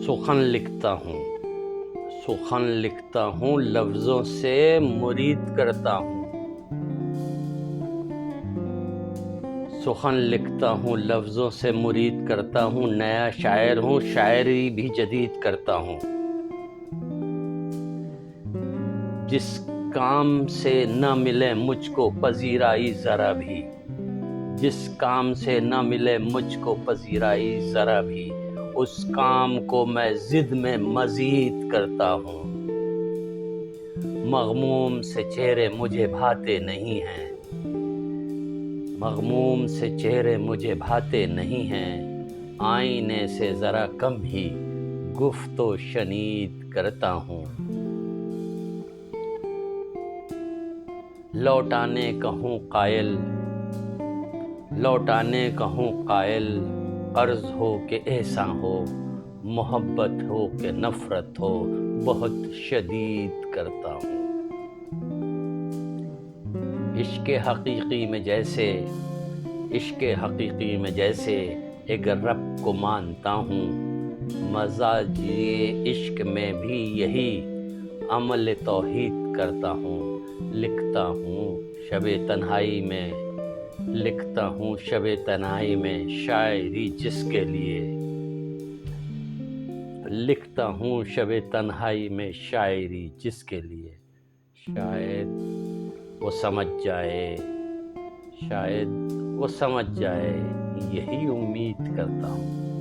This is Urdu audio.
سخن لکھتا ہوں لفظوں سے مرید کرتا ہوں، سخن لکھتا ہوں لفظوں سے مرید کرتا ہوں، نیا شاعر ہوں شاعری بھی جدید کرتا ہوں، جس کام سے نہ ملے مجھ کو پذیرائی ذرا بھی، جس کام سے نہ ملے مجھ کو پذیرائی ذرا بھی، اس کام کو میں ضد میں مزید کرتا ہوں، مغموم سے چہرے مجھے بھاتے نہیں ہیں، مغموم سے چہرے مجھے بھاتے نہیں ہیں، آئینے سے ذرا کم ہی گفت و شنید کرتا ہوں، لوٹانے کہوں قائل، قرض ہو کہ احسان ہو، محبت ہو کہ نفرت ہو، بہت شدید کرتا ہوں، عشق حقیقی میں جیسے ایک رب کو مانتا ہوں، مزاج عشق میں بھی یہی عمل توحید کرتا ہوں، لکھتا ہوں شب تنہائی میں شاعری جس کے لیے، لکھتا ہوں شب تنہائی میں شاعری جس کے لیے، شاید وہ سمجھ جائے یہی امید کرتا ہوں۔